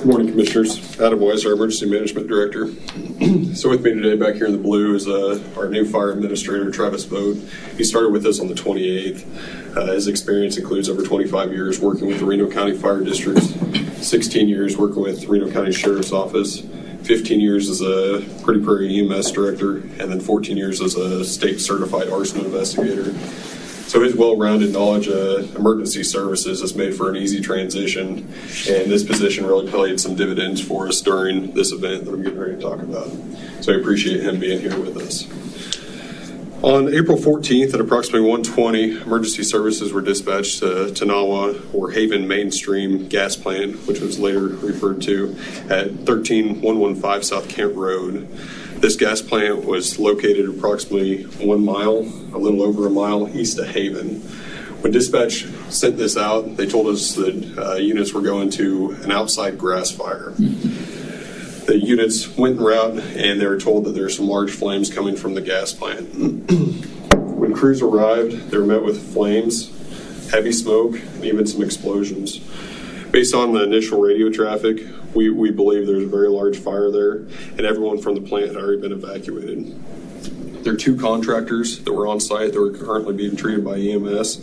Good morning, Commissioners. Adam Weishaar, Emergency Management Director. So with me today back here in the blue is our new fire administrator, Travis Vogt. He started with us on the 28th. His experience includes over 25 years working with the Reno County Fire Districts, 16 years working with the Reno County Sheriff's Office, 15 years as a Pretty Prairie EMS Director, and then 14 years as a state certified arson investigator. So his well-rounded knowledge of emergency services has made for an easy transition, and this position really played some dividends for us during this event that I'm getting ready to talk about. So I appreciate him being here with us. On April 14th at approximately 1:20, emergency services were dispatched to Tanawa or Haven Midstream gas plant, which was later referred to at 13115 South Kent Road. This gas plant was located approximately 1 mile, a little over a mile east of Haven. When dispatch sent this out, they told us that units were going to an outside grass fire. The units went en route and they were told that there were some large flames coming from the gas plant. When crews arrived, they were met with flames, heavy smoke, and even some explosions. Based on the initial radio traffic, we believe there's a very large fire there, and everyone from the plant had already been evacuated. There are 2 contractors that were on site that were currently being treated by EMS,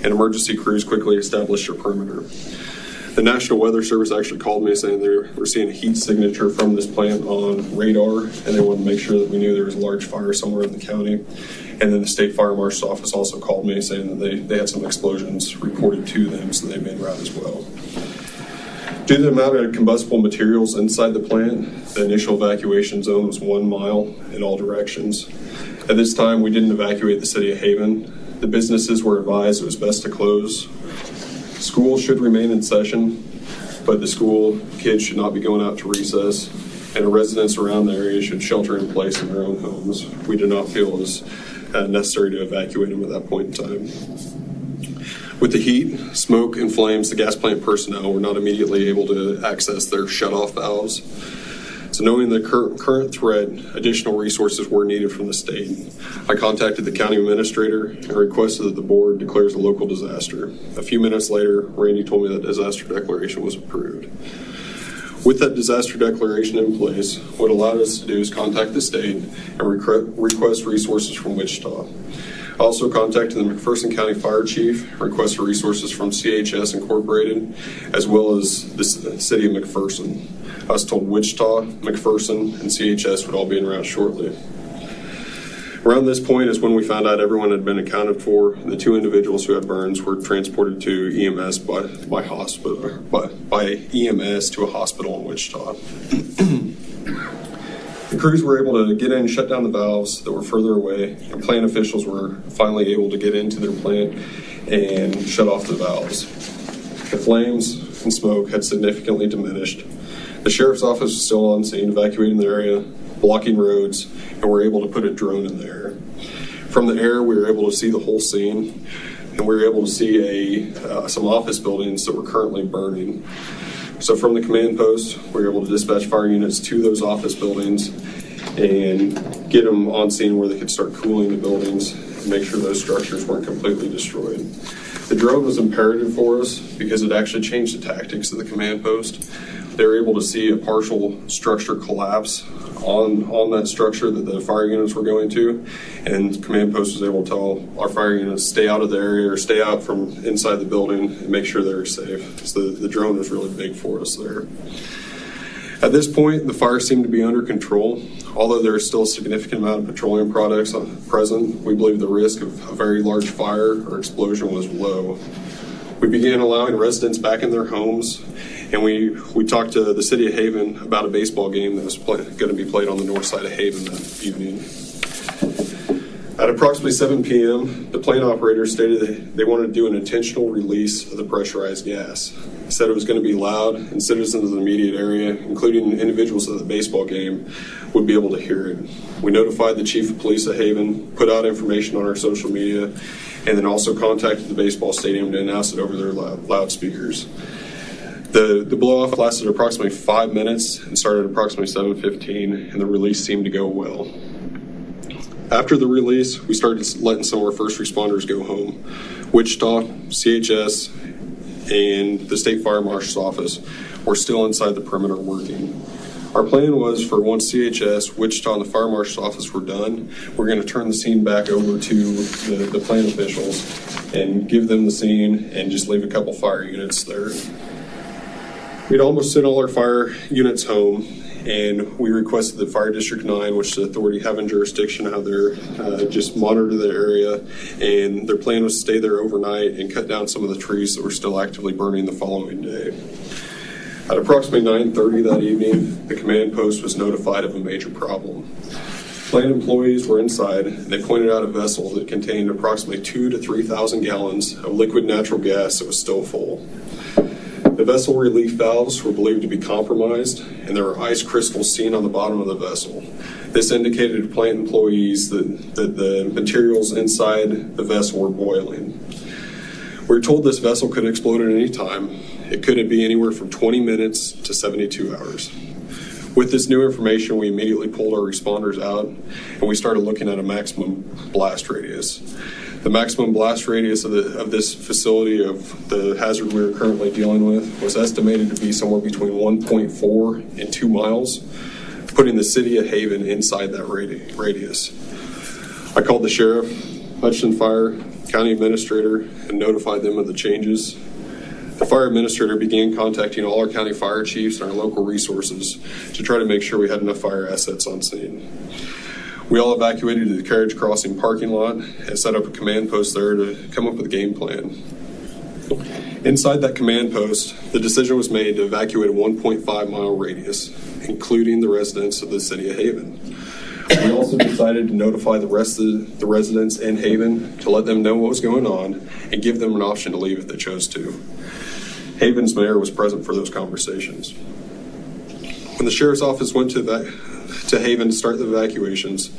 and emergency crews quickly established a perimeter. The National Weather Service actually called me saying they were seeing a heat signature from this plant on radar, and they wanted to make sure that we knew there was a large fire somewhere in the county. And then the State Fire Marshal's office also called me saying that they had some explosions reported to them, so they made route as well. Due to the amount of combustible materials inside the plant, the initial evacuation zone was 1 mile in all directions. At this time, we didn't evacuate the city of Haven. The businesses were advised it was best to close. Schools should remain in session, but the school kids should not be going out to recess, and the residents around the area should shelter in place in their own homes. We did not feel it was necessary to evacuate them at that point in time. With the heat, smoke, and flames, the gas plant personnel were not immediately able to access their shut-off valves. So knowing the current threat, additional resources were needed from the state. I contacted the county administrator and requested that the board declares a local disaster. A few minutes later, Randy told me that disaster declaration was approved. With that disaster declaration in place, what allowed us to do is contact the state and request resources from Wichita. I also contacted the McPherson County Fire Chief, requested resources from CHS Incorporated, as well as the city of McPherson. I was told Wichita, McPherson, and CHS would all be en route shortly. Around this point is when we found out everyone had been accounted for. The 2 individuals who had burns were transported to EMS by EMS to a hospital in Wichita. The crews were able to get in and shut down the valves that were further away, and plant officials were finally able to get into their plant and shut off the valves. The flames and smoke had significantly diminished. The sheriff's office was still on scene, evacuating the area, blocking roads, and were able to put a drone in the air. From the air, we were able to see the whole scene, and we were able to see some office buildings that were currently burning. So from the command post, we were able to dispatch fire units to those office buildings and get them on scene where they could start cooling the buildings and make sure those structures weren't completely destroyed. The drone was imperative for us because it actually changed the tactics of the command post. They were able to see a partial structure collapse on that structure that the fire units were going to, and command post was able to tell our fire units stay out of the area or stay out from inside the building and make sure they were safe. So the drone was really big for us there. At this point, the fire seemed to be under control. Although there is still a significant amount of petroleum products present, we believe the risk of a very large fire or explosion was low. We began allowing residents back in their homes, and we talked to the city of Haven about a baseball game that was going to be played on the north side of Haven that evening. At approximately 7 p.m., the plant operator stated that they wanted to do an intentional release of the pressurized gas. He said it was going to be loud, and citizens of the immediate area, including individuals at the baseball game, would be able to hear it. We notified the chief of police of Haven, put out information on our social media, and then also contacted the baseball stadium to announce it over their loudspeakers. The blow-off lasted approximately 5 minutes and started at approximately 7:15, and the release seemed to go well. After the release, we started letting some of our first responders go home. Wichita, CHS, and the State Fire Marshal's office were still inside the perimeter working. Our plan was for once CHS, Wichita, and the fire marshal's office were done, we're going to turn the scene back over to the plant officials and give them the scene and just leave a couple fire units there. We'd almost sent all our fire units home, and we requested that Fire District 9, which the authority having jurisdiction out there, just monitor the area, and their plan was to stay there overnight and cut down some of the trees that were still actively burning the following day. At approximately 9:30 that evening, the command post was notified of a major problem. Plant employees were inside, and they pointed out a vessel that contained approximately 2,000 to 3,000 gallons of liquid natural gas that was still full. The vessel relief valves were believed to be compromised, and there were ice crystals seen on the bottom of the vessel. This indicated to plant employees that the materials inside the vessel were boiling. We were told this vessel could explode at any time. It could be anywhere from 20 minutes to 72 hours. With this new information, we immediately pulled our responders out, and we started looking at a maximum blast radius. The maximum blast radius of this facility, of the hazard we were currently dealing with, was estimated to be somewhere between 1.4 and 2 miles, putting the city of Haven inside that radius. I called the sheriff, Hutchinson Fire, county administrator, and notified them of the changes. The fire administrator began contacting all our county fire chiefs and our local resources to try to make sure we had enough fire assets on scene. We all evacuated to the carriage crossing parking lot and set up a command post there to come up with a game plan. Inside that command post, the decision was made to evacuate a 1.5-mile radius, including the residents of the city of Haven. We also decided to notify the rest of the residents in Haven to let them know what was going on and give them an option to leave if they chose to. Haven's mayor was present for those conversations. When the sheriff's office went to Haven to start the evacuations,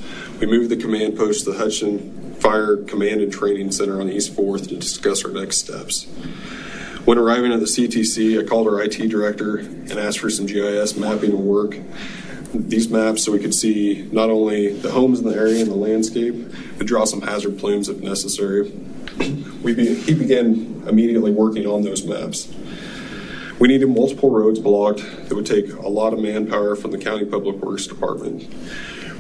we moved the command post to the Hutchinson Fire Command and Training Center on East 4th to discuss our next steps. When arriving at the CTC, I called our IT director and asked for some GIS mapping and work. These maps so we could see not only the homes in the area and the landscape, but draw some hazard plumes if necessary. He began immediately working on those maps. We needed multiple roads blocked that would take a lot of manpower from the County Public Works Department.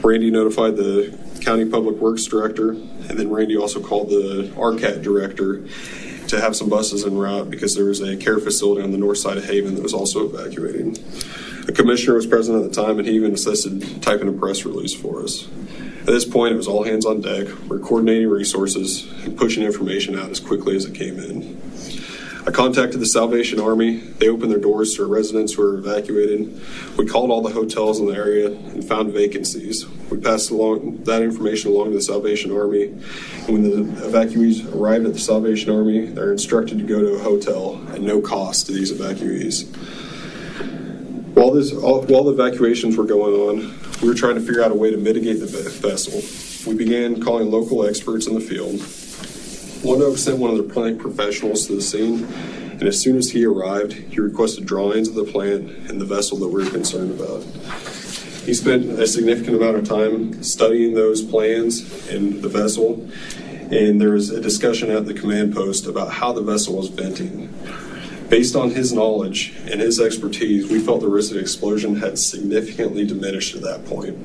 Randy notified the County Public Works Director, and then Randy also called the RCAT Director to have some buses en route because there was a care facility on the north side of Haven that was also evacuating. The commissioner was present at the time, and he even assisted typing a press release for us. At this point, it was all hands on deck. We're coordinating resources and pushing information out as quickly as it came in. I contacted the Salvation Army. They opened their doors to our residents who were evacuated. We called all the hotels in the area and found vacancies. We passed along that information along to the Salvation Army. And when the evacuees arrived at the Salvation Army, they're instructed to go to a hotel at no cost to these evacuees. While the evacuations were going on, we were trying to figure out a way to mitigate the vessel. We began calling local experts in the field. One Oak sent one of their plant professionals to the scene, and as soon as he arrived, he requested drawings of the plant and the vessel that we were concerned about. He spent a significant amount of time studying those plans and the vessel, and there was a discussion at the command post about how the vessel was venting. Based on his knowledge and his expertise, we felt the risk of explosion had significantly diminished at that point.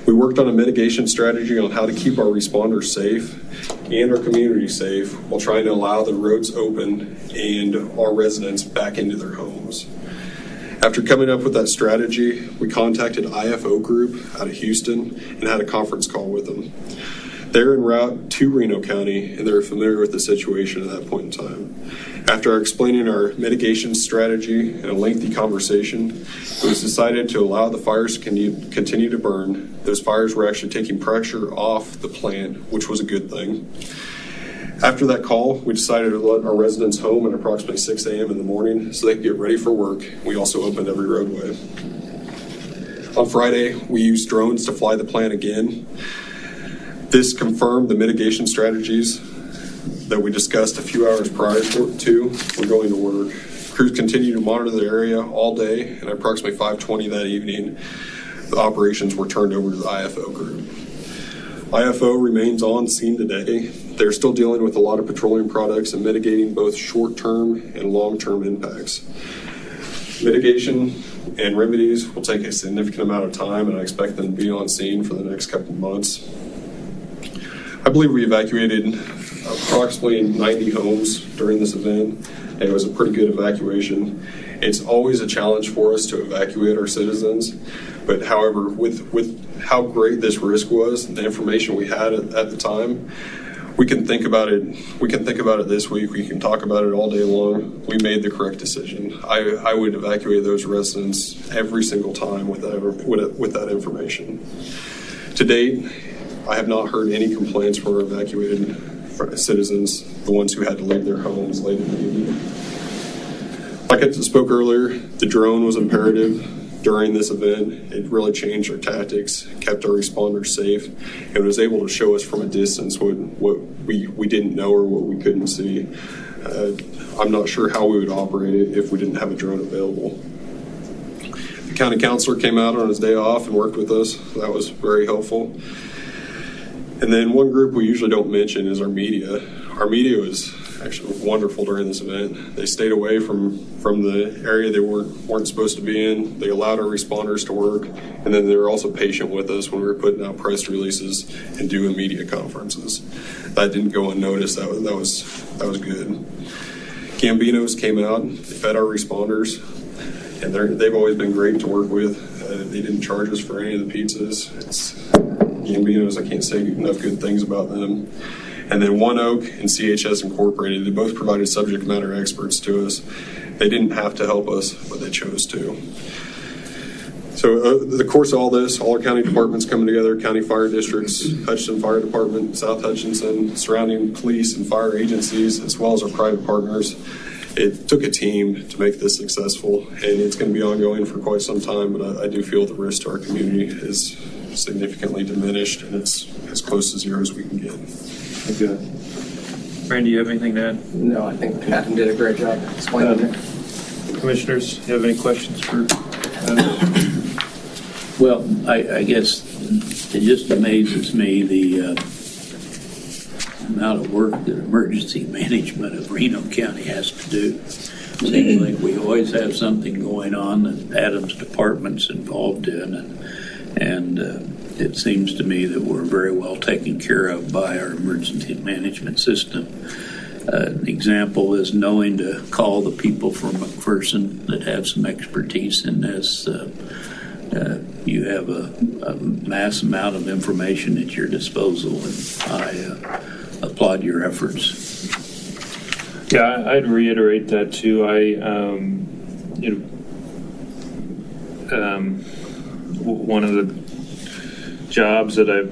We worked on a mitigation strategy on how to keep our responders safe and our community safe while trying to allow the roads open and our residents back into their homes. After coming up with that strategy, we contacted IFO Group out of Houston and had a conference call with them. They're en route to Reno County, and they're familiar with the situation at that point in time. After explaining our mitigation strategy and a lengthy conversation, it was decided to allow the fires to continue to burn. Those fires were actually taking pressure off the plant, which was a good thing. After that call, we decided to let our residents home at approximately 6 a.m. in the morning so they could get ready for work. We also opened every roadway. On Friday, we used drones to fly the plant again. This confirmed the mitigation strategies that we discussed a few hours prior to. We're going to work. Crews continue to monitor the area all day, and at approximately 5:20 that evening, the operations were turned over to the IFO group. IFO remains on scene today. They're still dealing with a lot of petroleum products and mitigating both short-term and long-term impacts. Mitigation and remedies will take a significant amount of time, and I expect them to be on scene for the next couple of months. I believe we evacuated approximately 90 homes during this event, and it was a pretty good evacuation. It's always a challenge for us to evacuate our citizens, but however, with how great this risk was, and the information we had at the time, we can think about it. We can think about it this week. We can talk about it all day long. We made the correct decision. I would evacuate those residents every single time with that information. To date, I have not heard any complaints from our evacuated citizens, the ones who had to leave their homes late in the evening. Like I spoke earlier, the drone was imperative during this event. It really changed our tactics, kept our responders safe, and was able to show us from a distance what we didn't know or what we couldn't see. I'm not sure how we would operate it if we didn't have a drone available. The county councilor came out on his day off and worked with us. That was very helpful. And then one group we usually don't mention is our media. Our media was actually wonderful during this event. They stayed away from the area they weren't supposed to be in. They allowed our responders to work, and then they were also patient with us when we were putting out press releases and doing media conferences. That didn't go unnoticed. That was good. Gambinos came out, they fed our responders, and they've always been great to work with. They didn't charge us for any of the pizzas. Gambinos, I can't say enough good things about them. And then One Oak and CHS Incorporated, they both provided subject matter experts to us. They didn't have to help us, but they chose to. So the course of all this, all our county departments coming together, county fire districts, Hutchinson Fire Department, South Hutchinson, surrounding police and fire agencies, as well as our private partners. It took a team to make this successful, and it's going to be ongoing for quite some time, but I do feel the risk to our community is significantly diminished, and it's as close to zero as we can get. Good. Brandon, do you have anything to add? No, I think Adam did a great job explaining it. Commissioners, do you have any questions for Adam? Well, I guess it just amazes me the amount of work that emergency management of Reno County has to do. Seems like we always have something going on that Adam's department's involved in, and it seems to me that we're very well taken care of by our emergency management system. An example is knowing to call the people from McPherson that have some expertise in this. You have a mass amount of information at your disposal, and I applaud your efforts. Yeah, I'd reiterate that too. One of the jobs that I've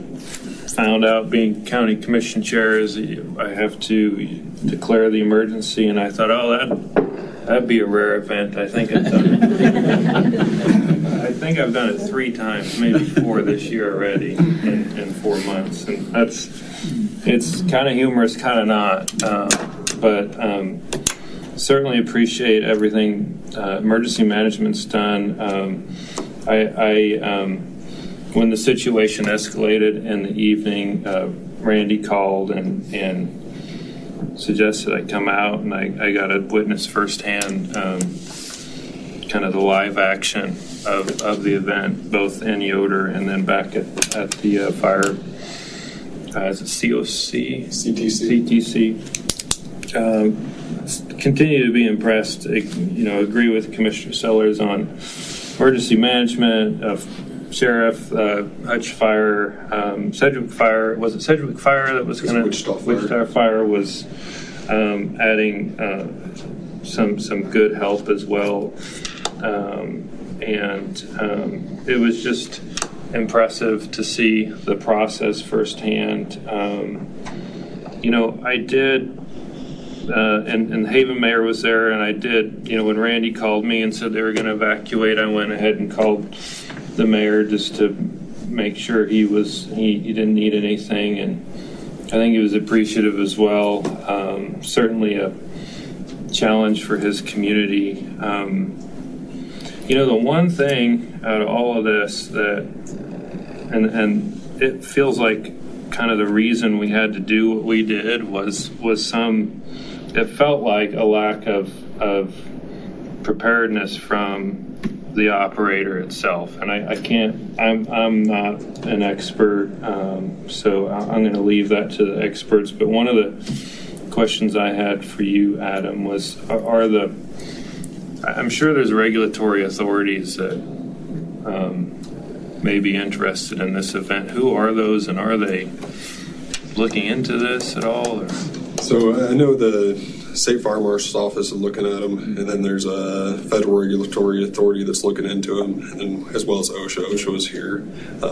found out being county commission chair is I have to declare the emergency, and I thought, that'd be a rare event. I think I've done it. I think I've done it 3 times, maybe 4 this year already in 4 months, and it's kind of humorous, kind of not, but certainly appreciate everything emergency management's done. When the situation escalated in the evening, Randy called and suggested I come out, and I got to witness firsthand kind of the live action of the event, both in Yoder and then back at the fire. Is it COC? CTC. Continue to be impressed. Agree with Commissioner Sellers on emergency management. Sheriff, Hutch Fire, Sedgwick Fire. Was it Sedgwick Fire that was going to? Weishaar Fire was adding some good help as well, and it was just impressive to see the process firsthand. I did, and Haven Mayor was there, and I did. When Randy called me and said they were going to evacuate, I went ahead and called the mayor just to make sure he didn't need anything, and I think he was appreciative as well. Certainly a challenge for his community. The one thing out of all of this that, and it feels like kind of the reason we had to do what we did was it felt like a lack of preparedness from the operator itself. And I'm not an expert, so I'm going to leave that to the experts. But one of the questions I had for you, Adam, was I'm sure there's regulatory authorities that may be interested in this event. Who are those, and are they looking into this at all? Or? So I know the State Fire Marshal's Office is looking at them, and then there's a federal regulatory authority that's looking into them, and then as well as OSHA. OSHA is here.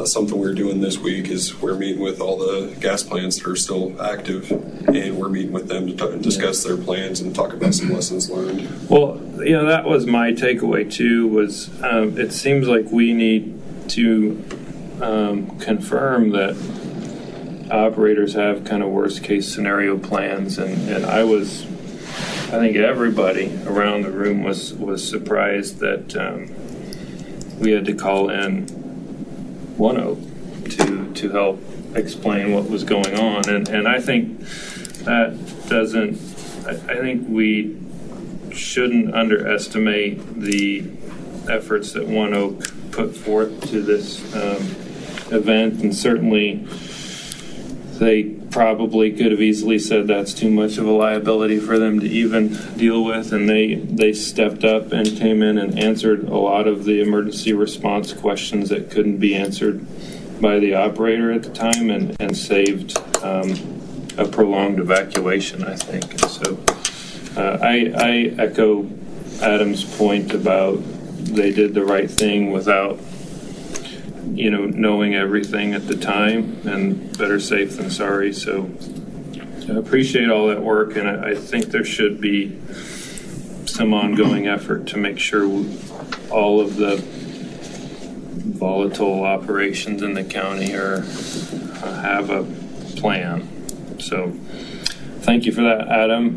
Something we're doing this week is we're meeting with all the gas plants that are still active, and we're meeting with them to discuss their plans and talk about some lessons learned. Well, that was my takeaway too, was it seems like we need to confirm that operators have kind of worst case scenario plans, and I think everybody around the room was surprised that we had to call in ONEOK to help explain what was going on, and I think that I think we shouldn't underestimate the efforts that ONEOK put forth to this event, and certainly they probably could have easily said that's too much of a liability for them to even deal with, and they stepped up and came in and answered a lot of the emergency response questions that couldn't be answered by the operator at the time, and saved a prolonged evacuation, I think. And so I echo Adam's point about they did the right thing without knowing everything at the time, and better safe than sorry. So I appreciate all that work, and I think there should be some ongoing effort to make sure all of the volatile operations in the county have a plan. So thank you for that, Adam.